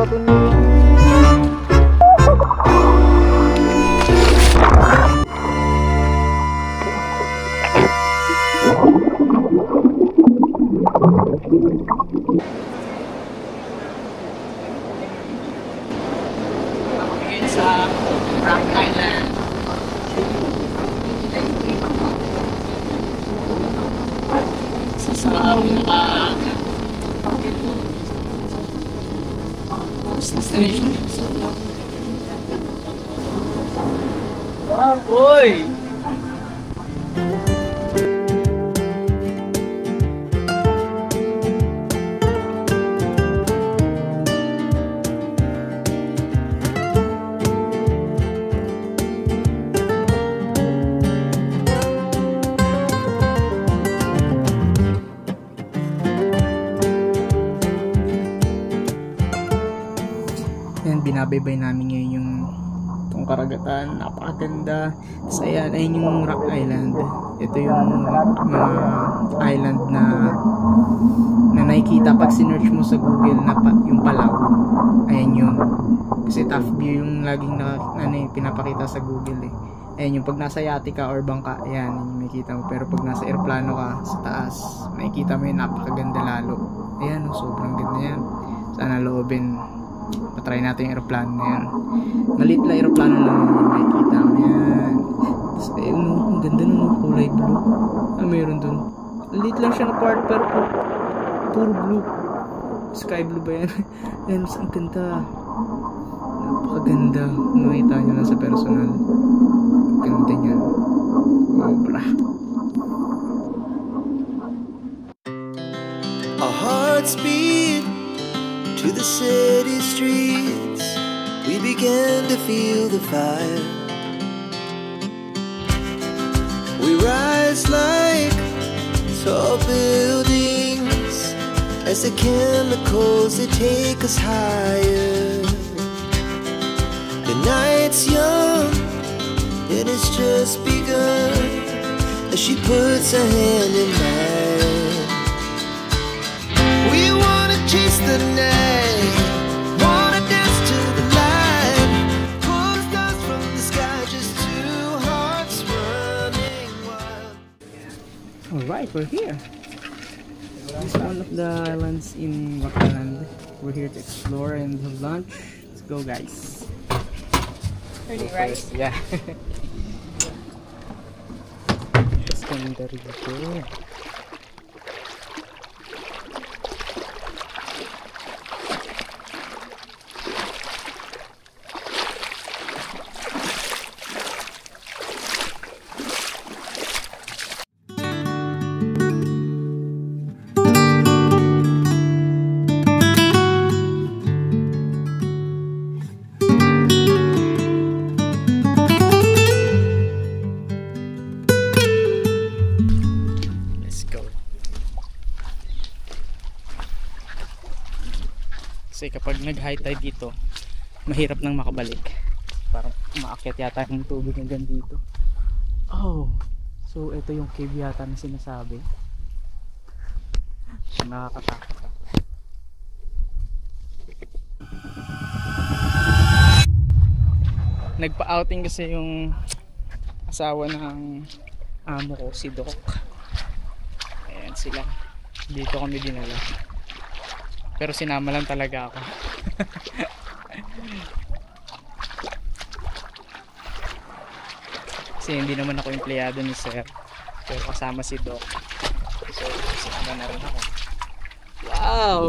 pa to ni... Sa Rock Island. Sa destination. Uy! Binabaybay namin ngayon yung itong karagatan, napakaganda. So ayan, ayun yung Rock Island. Ito yung mga island na nakikita pag sinearch mo sa Google na yung Palau. Ayan yun. Kasi top view yung laging pinapakita sa Google eh. Ayan yung pag nasa yate ka or bangka, ayan yung makikita mo. Pero pag nasa airplano ka sa taas, makikita mo yung napakaganda lalo. Ayan, sobrang ganda yan. Sana loobin. Patry natin yung aeroplano na yan. Maliit na aeroplano lang yung makikita mo yan. Tapos ayun, ang ganda nun, kulay blue. Ano meron dun? Maliit lang siya na part pero puro blue. Sky blue ba yan? Ayan, mas ang ganda. Napakaganda. Makita nyo lang sa personal. Ganda yan. Obra. Our hearts beat to the city streets, we began to feel the fire. We rise like tall buildings as the chemicals they take us higher. The night's young, it has just begun as she puts her hand in mine. We wanna chase the night, wanna dance to the light, pull the stars from the sky, just two hearts running wild. Alright, we're here. This is one of the islands in Rock Island. We're here to explore and have lunch. Let's go, guys. Pretty, right? Yeah. Let's go in the river. Kasi kapag nag-high tide dito, mahirap nang makabalik. Parang umaakyat yata yung tubig hanggang dito. Oh, so ito yung cave yata na sinasabi. Nakakatakot. Nagpa-outing kasi yung asawa ng amo ko, si Doc. Ayan sila. Dito kami dinala. Pero sinama lang talaga ako. Kasi hindi naman ako empleyado ni Sir. Pero kasama si Doc. So sinama na rin ako. Wow!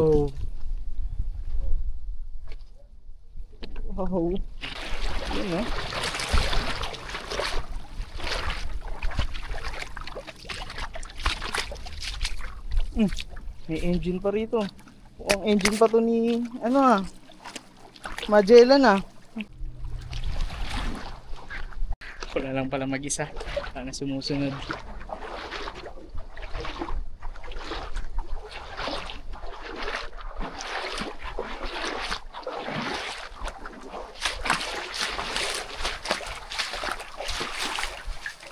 Wow! Yun no? May engine pa rito. Ang engine pa to ni Magellan Wala lang pala mag-isa. Sana sumusunod.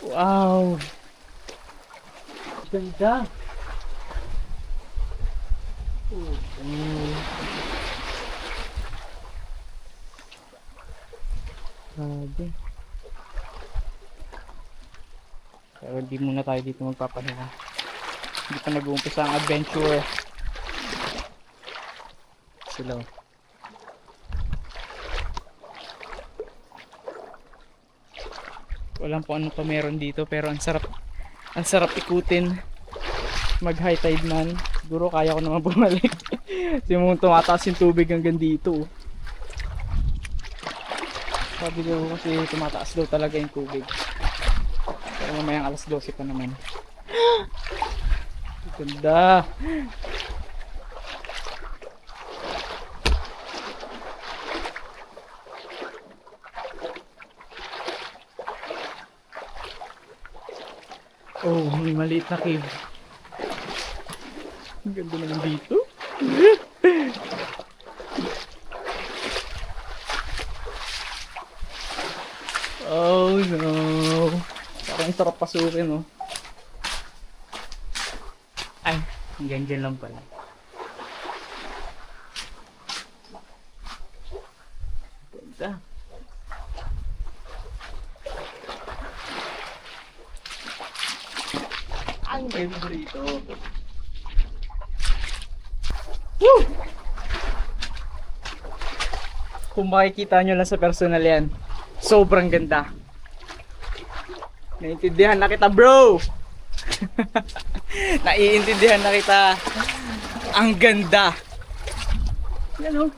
Wow! Ganda! natin. Pero hindi muna tayo dito magpapahinga. Hindi pa nag-uumpisa ang adventure. Sila. Walang po ano pa meron dito, pero ang sarap ikutin. Mag high tide man. Siguro kaya ko naman bumalik. Kasi mong tumataas yung tubig hanggang dito. Sabi ko kasi tumataas daw talaga yung tubig. Pero mamayang alas 12 pa naman. Ganda. Oh, may maliit na cave. Ang ganda naman dito. Oh no. Parang sarap pasukin, oh. Ay, hanggang dyan lang pala. Ganda. Ang ganda rito. Woo! Kung makikita nyo lang sa personal yan, sobrang ganda. Naiintindihan na kita, bro! Naiintindihan na kita. Ang ganda. Yan, oh.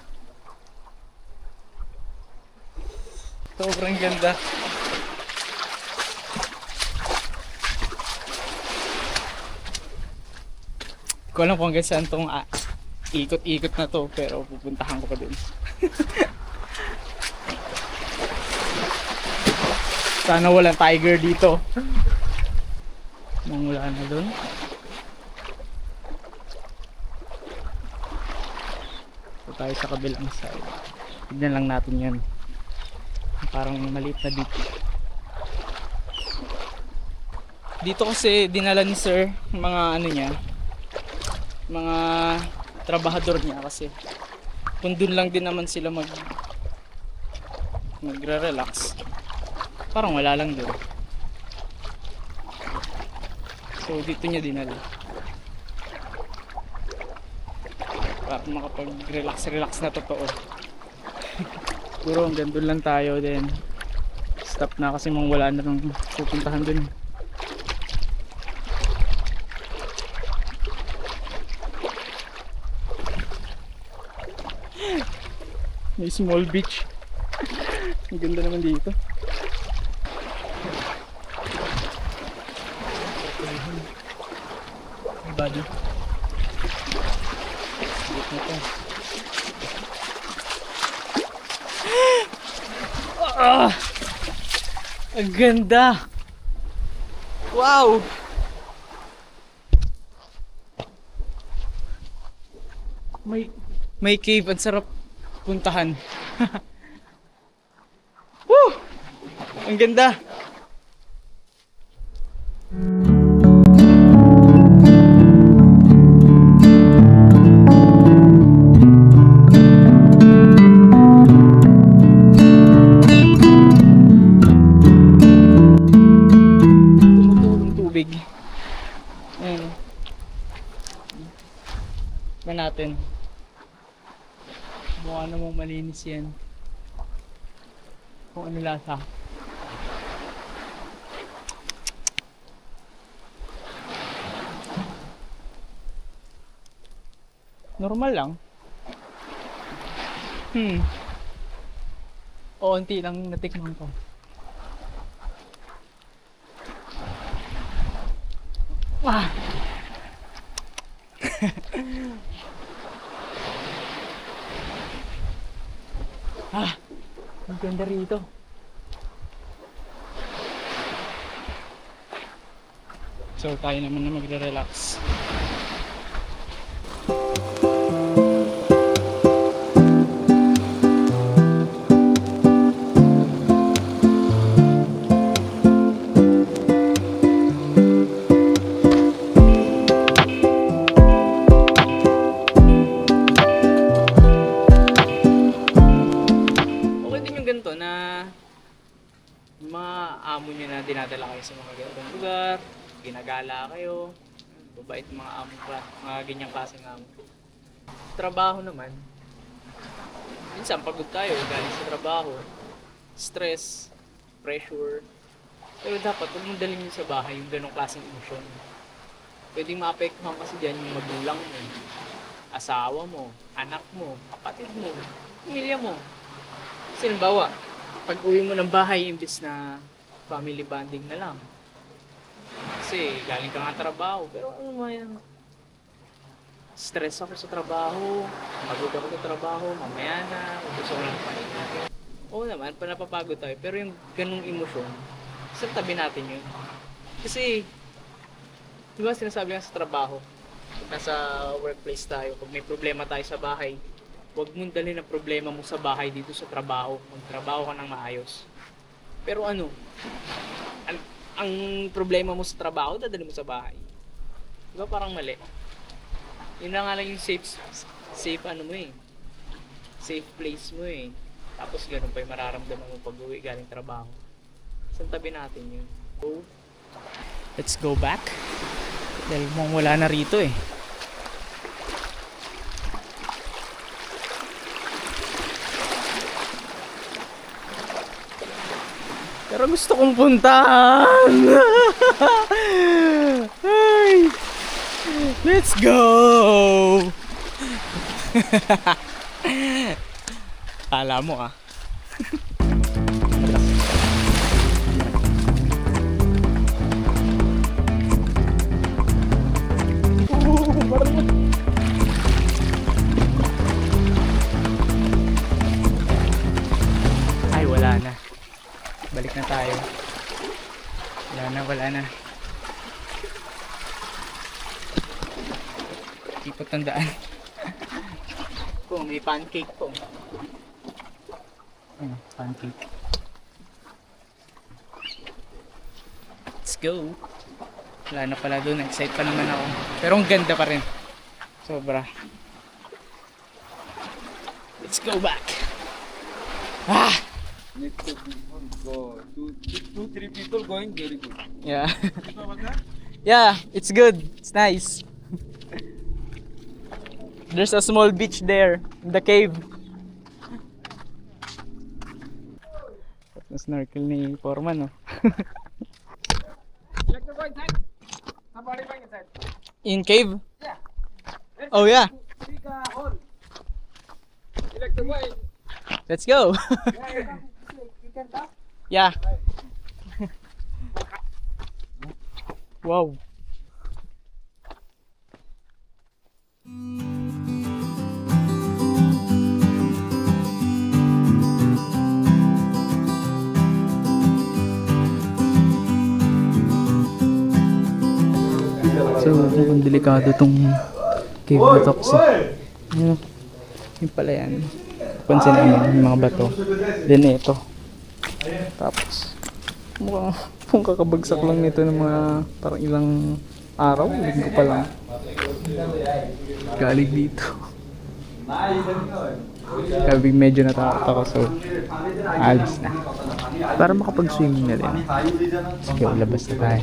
Sobrang ganda. Hindi ko alam kung hanggang saan itong ikot-ikot na to, pero pupuntahan ko pa din. Sana walang tiger dito. Mangula na dun. So tayo sa kabilang side. Tignan lang natin yan. Parang maliit na dito. Dito kasi dinala ni sir mga ano niya, mga trabahador niya, kasi kung dun lang din naman sila magre-relax, parang wala lang doon. So dito niya dinala para makapag-relax na totoo. Siguro hanggang doon lang tayo, then stop na kasi mong wala na nang pupuntahan doon. May small beach. Ang ganda naman dito. Body. Ang ganda. Wow. May cave, ang sarap puntahan. Woo! Ang ganda. Tumutulong tubig. Ayan. Ba natin. Mukha namang malinis yan. Kung ano lasa. Normal lang. O, unti lang natikman ko. Wah! Ang ganda rito. So tayo naman na magre-relax. pinapadala kayo sa mga ganitong lugar, ginagala kayo, babait mga amo pa, mga ganyang klaseng amo. Trabaho naman, minsan pagod tayo galing sa trabaho, stress, pressure, pero dapat huwag mong dalhin yun sa bahay yung ganong klaseng emosyon. Pwedeng maapektuhan kasi dyan yung magulang mo, asawa mo, anak mo, kapatid mo, pamilya mo. Kasi halimbawa, pag uwi mo ng bahay, imbis na family bonding na lang. Kasi galing ka nga trabaho, pero ano mo yan? Stress ako sa trabaho, pagod ako sa trabaho, mamaya na, gusto ko lang pahinga. Oo naman, napapagod tayo, pero yung ganung emosyon, sa tabi natin yun. Kasi, di ba sinasabi nga sa trabaho, nasa workplace tayo, pag may problema tayo sa bahay, huwag mong dalhin ang problema mo sa bahay dito sa trabaho. Magtrabaho ka ng maayos. Pero ano, ang problema mo sa trabaho, dadalhin mo sa bahay. Diba parang mali? Yun na nga lang yung safe ano mo eh. Safe place mo eh. Tapos ganun pa yung mararamdaman mo pag uwi galing trabaho. Sa tabi natin yun. So, let's go back. Dahil mong wala na rito eh. Pero gusto kong puntahan. Ay, let's go. Kala mo ah. Ay, wala na. Balik na tayo. Wala na. Ipot ang daan. May pancake po. Pancake. Let's go. Wala na pala doon. Excited pa naman ako. Pero ang ganda pa rin. Sobra. Let's go back. Ah! Next to go. Two, three people going, very good. Yeah. Yeah, it's good. It's nice. There's a small beach there in the cave. Na-snorkel ni Foreman, no? Like to go inside. Somebody going inside. In cave? Yeah. Oh yeah. Big hole. You like to go in? Let's go. Yeah, you can talk. Yeah. Wow. So, mukhang delikado tong cave na to kasi yun pala yan. Pansin naman yung mga bato. Then ito. Tapos mukhang kakabagsak lang nito ng mga parang ilang araw, linggo pa lang. Galing dito. Sabi medyo natakot ako, so alis na. Para makapag-swimming na rin. Sige, labas na tayo.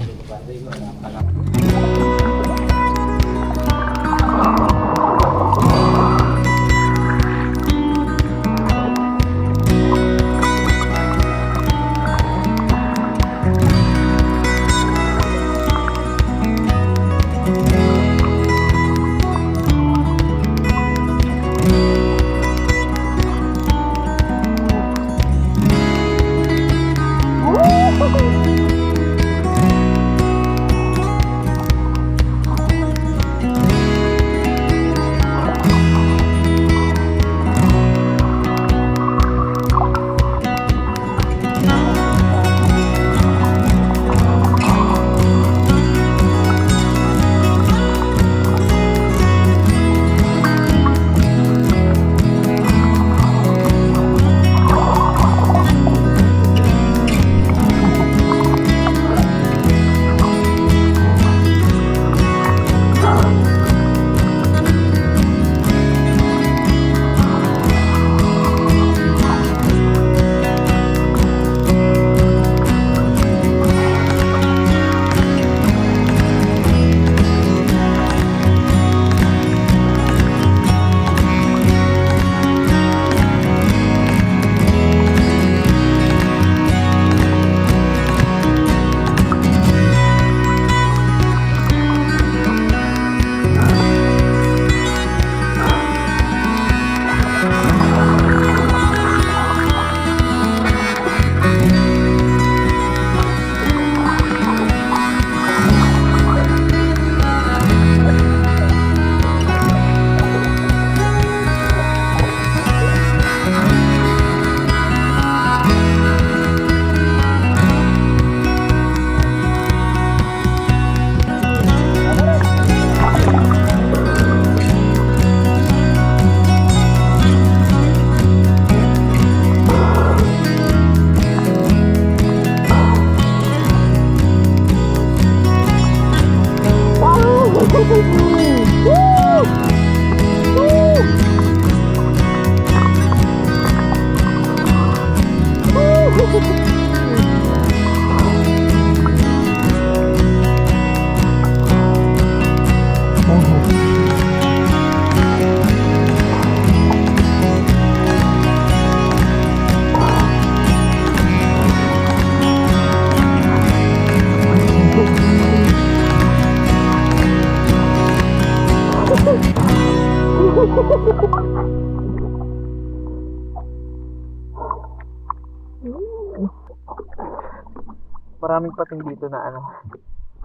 Maraming pating dito na ano.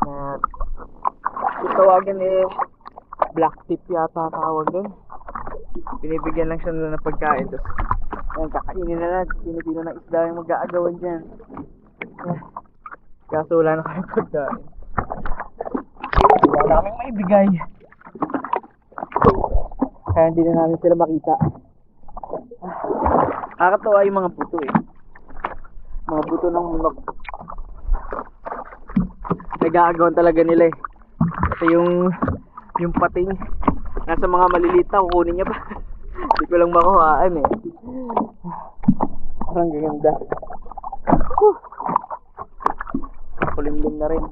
Na kung tawagin black tip yata tawag doon. Binibigyan lang siya nila ng pagkain. Tapos, ayan, kakainin na lang. Sino-sino ng isda yung mag-aagawan dyan. Kaso wala na kayong pagkain. Wala kaming maibigay. Kaya hindi na namin sila makita. Nakakatawa yung mga buto mga buto ng manok. Nag-aagawan talaga nila Ito yung pating nasa mga maliliit na, kukunin niya pa. Hindi ko lang makuhaan Parang gaganda. Kulimlim na rin.